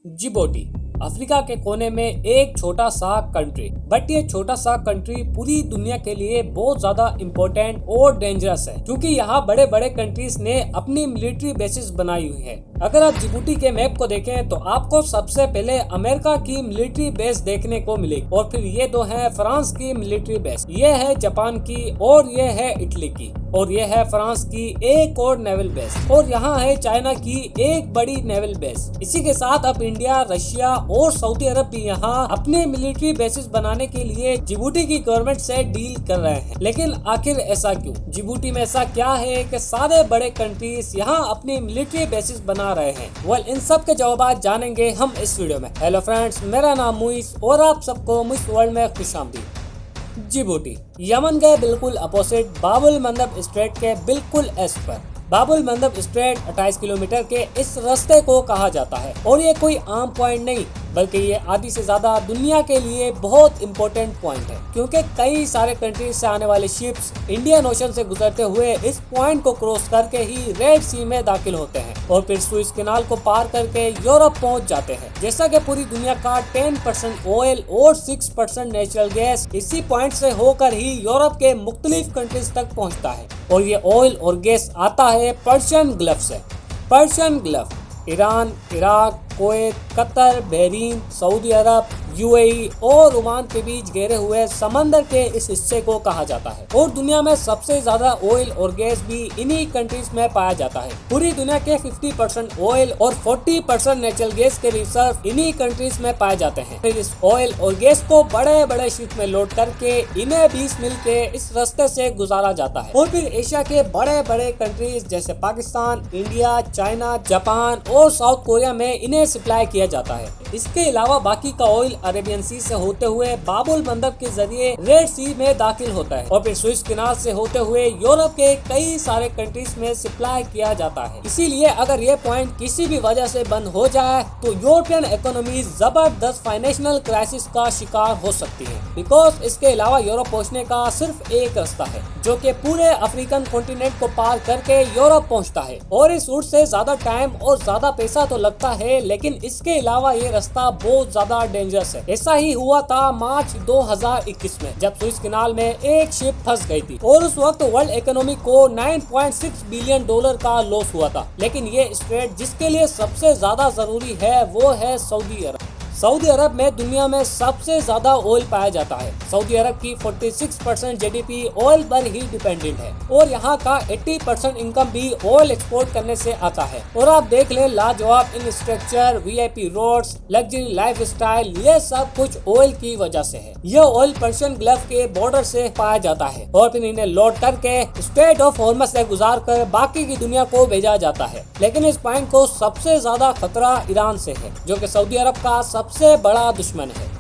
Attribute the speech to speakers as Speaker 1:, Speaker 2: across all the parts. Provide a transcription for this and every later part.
Speaker 1: Djibouti Africa के कोने में एक छोटा सा कंट्री, बट ये छोटा सा कंट्री पूरी दुनिया के लिए बहुत ज्यादा इम्पोर्टेंट और डेंजरस है, क्योंकि यहाँ बड़े बड़े कंट्रीज ने अपनी मिलिट्री बेसिस बनाई हुई है। अगर आप जिबूटी के मैप को देखें तो आपको सबसे पहले अमेरिका की मिलिट्री बेस देखने को मिलेगी, और फिर ये दो है फ्रांस की मिलिट्री बेस, ये है जापान की और ये है इटली की, और ये है फ्रांस की एक और नेवल बेस, और यहाँ है चाइना की एक बड़ी नेवल बेस। इसी के साथ अब इंडिया, रशिया और सऊदी अरब भी यहाँ अपने मिलिट्री बेसिस बनाने के लिए जिबूटी की गवर्नमेंट से डील कर रहे हैं। लेकिन आखिर ऐसा क्यों? जिबूटी में ऐसा क्या है कि सारे बड़े कंट्रीज यहाँ अपनी मिलिट्री बेसिस बना रहे हैं? वेल, इन सब के जवाब जानेंगे हम इस वीडियो में। हेलो फ्रेंड्स, मेरा नाम मुइस और आप सबको मुइस वर्ल्ड में खुशामदीद। जिबूटी यमन के बिल्कुल अपोजिट बाबुल मंदब स्ट्रेट के बिल्कुल एस पर। बाबुल मंदब स्ट्रेट 28 किलोमीटर के इस रास्ते को कहा जाता है, और ये कोई आम पॉइंट नहीं बल्कि ये आधी से ज्यादा दुनिया के लिए बहुत इम्पोर्टेंट पॉइंट है, क्योंकि कई सारे कंट्रीज से आने वाले शिप्स इंडियन ओशन से गुजरते हुए इस पॉइंट को क्रॉस करके ही रेड सी में दाखिल होते हैं और फिर सुएज कैनाल को पार करके यूरोप पहुंच जाते हैं। जैसा कि पूरी दुनिया का 10% ऑयल और 6% नेचुरल गैस इसी पॉइंट से होकर ही यूरोप के मुख्तलिफ कंट्रीज तक पहुँचता है, और ये ऑयल और गैस आता है पर्शियन गल्फ से। Persian Gulf Iran, Iraq, Kuwait, Qatar, Bahrain, Saudi Arabia, UAE और ओमान के बीच घेरे हुए समंदर के इस हिस्से को कहा जाता है, और दुनिया में सबसे ज्यादा ऑयल और गैस भी इन्हीं कंट्रीज में पाया जाता है। पूरी दुनिया के 50% ऑयल और 40% नेचुरल गैस के रिजर्व इन्हीं कंट्रीज में पाए जाते हैं। फिर इस ऑयल और गैस को बड़े बड़े शिप में लोड करके इन्हें 20 मील के इस रास्ते से गुजारा जाता है, और फिर एशिया के बड़े बड़े कंट्रीज जैसे पाकिस्तान, इंडिया, चाइना, जापान और साउथ कोरिया में इन्हें सप्लाई किया जाता है। इसके अलावा बाकी का ऑयल अरेबियन सी से होते हुए बाबुल मंदब के जरिए रेड सी में दाखिल होता है, और फिर सुएज कैनाल से होते हुए यूरोप के कई सारे कंट्रीज में सप्लाई किया जाता है। इसीलिए अगर ये पॉइंट किसी भी वजह से बंद हो जाए तो यूरोपियन इकोनॉमी जबरदस्त फाइनेंशियल क्राइसिस का शिकार हो सकती है, बिकॉज इसके अलावा यूरोप पहुँचने का सिर्फ एक रास्ता है, जो कि पूरे अफ्रीकन कॉन्टिनेंट को पार करके यूरोप पहुँचता है, और इस रूट से ज्यादा टाइम और ज्यादा पैसा तो लगता है, लेकिन इसके अलावा ये रास्ता बहुत ज्यादा डेंजरस है। ऐसा ही हुआ था मार्च 2021 में, जब सुएज कैनाल में एक शिप फंस गई थी, और उस वक्त वर्ल्ड इकोनॉमी को 9.6 बिलियन डॉलर का लॉस हुआ था। लेकिन ये स्ट्रेट जिसके लिए सबसे ज्यादा जरूरी है वो है सऊदी अरब। सऊदी अरब में दुनिया में सबसे ज्यादा ऑयल पाया जाता है। सऊदी अरब की 46% जीडीपी ऑयल पर ही डिपेंडेंट है, और यहाँ का 80% इनकम भी ऑयल एक्सपोर्ट करने से आता है। और आप देख लें, लाजवाब infrastructure, VIP roads, luxury lifestyle, ये सब कुछ ऑयल की वजह से है। यह ऑयल पर्शियन गल्फ के बॉर्डर से पाया जाता है, और फिर इन्हें लोड करके स्ट्रेट ऑफ हॉर्मज से गुजार कर बाकी की दुनिया को भेजा जाता है। लेकिन इस पॉइंट को सबसे ज्यादा खतरा ईरान से है, जो कि सऊदी अरब का सबसे बड़ा दुश्मन है।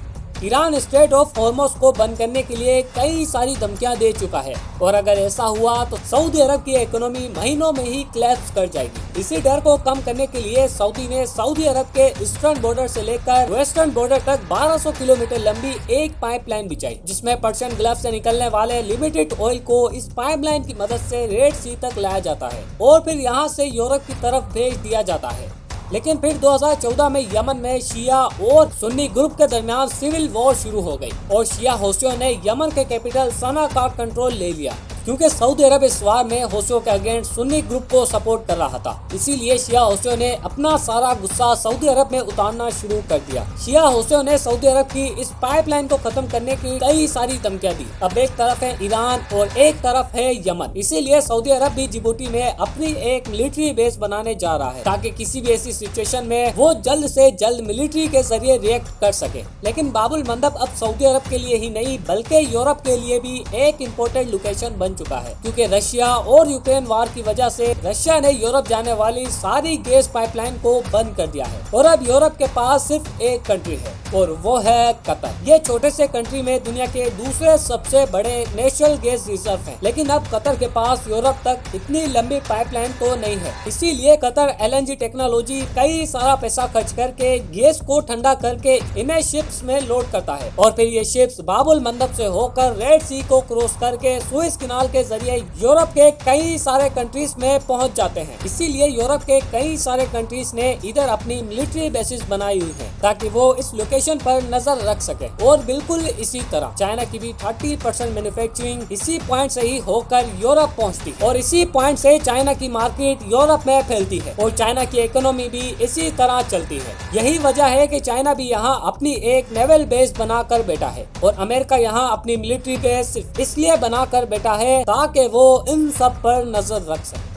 Speaker 1: ईरान स्ट्रेट ऑफ हॉर्मज को बंद करने के लिए कई सारी धमकियां दे चुका है, और अगर ऐसा हुआ तो सऊदी अरब की इकोनॉमी महीनों में ही कोलैप्स कर जाएगी। इसी डर को कम करने के लिए सऊदी ने सऊदी अरब के ईस्टर्न बॉर्डर से लेकर वेस्टर्न बॉर्डर तक 1200 किलोमीटर लंबी एक पाइपलाइन बिछाई, जिसमें पर्शियन गल्फ से निकलने वाले लिमिटेड ऑयल को इस पाइपलाइन की मदद से रेड सी तक लाया जाता है, और फिर यहाँ से यूरोप की तरफ भेज दिया जाता है। लेकिन फिर 2014 में यमन में शिया और सुन्नी ग्रुप के दरमियान सिविल वॉर शुरू हो गई, और शिया हौसियों ने यमन के कैपिटल सना का कंट्रोल ले लिया, क्योंकि सऊदी अरब इस वार में हौसियों के अगेंस्ट सुन्नी ग्रुप को सपोर्ट कर रहा था। इसीलिए शिया हौसियों ने अपना सारा गुस्सा सऊदी अरब में उतारना शुरू कर दिया। शिया हौसियों ने सऊदी अरब की इस पाइपलाइन को खत्म करने की कई सारी धमकियां दी। अब एक तरफ है ईरान और एक तरफ है यमन, इसीलिए सऊदी अरब भी जिबूटी में अपनी एक मिलिट्री बेस बनाने जा रहा है, ताकि किसी भी ऐसी सिचुएशन में वो जल्द से जल्द मिलिट्री के जरिए रिएक्ट कर सके। लेकिन बाबुल मंदब अब सऊदी अरब के लिए ही नहीं बल्कि यूरोप के लिए भी एक इम्पोर्टेंट लोकेशन बन चुका है, क्योंकि रशिया और यूक्रेन वार की वजह से रशिया ने यूरोप जाने वाली सारी गैस पाइपलाइन को बंद कर दिया है, और अब यूरोप के पास सिर्फ एक कंट्री है, और वो है कतर। ये छोटे से कंट्री में दुनिया के दूसरे सबसे बड़े नेचुरल गैस रिजर्व है, लेकिन अब कतर के पास यूरोप तक इतनी लंबी पाइपलाइन तो नहीं है। इसीलिए कतर LNG टेक्नोलॉजी कई सारा पैसा खर्च करके गैस को ठंडा करके इन्हें शिप्स में लोड करता है और फिर ये शिप्स बाबुल मंदब से होकर रेड सी को क्रॉस करके सुएज कैनाल के जरिए यूरोप के कई सारे कंट्रीज में पहुंच जाते हैं। इसीलिए यूरोप के कई सारे कंट्रीज ने इधर अपनी मिलिट्री बेसिस बनाई हुई है ताकि वो इस लोकेशन पर नजर रख सके। और बिल्कुल इसी तरह चाइना की भी 30% मैन्युफैक्चरिंग इसी पॉइंट से ही होकर यूरोप पहुंचती और इसी पॉइंट से चाइना की मार्केट यूरोप में फैलती है और चाइना की इकोनॉमी भी इसी तरह चलती है। यही वजह है कि चाइना भी यहाँ अपनी एक नेवल बेस बनाकर बैठा है और अमेरिका यहाँ अपनी मिलिट्री बेस सिर्फ इसलिए बनाकर बैठा है ताकि वो इन सब पर नजर रख सके।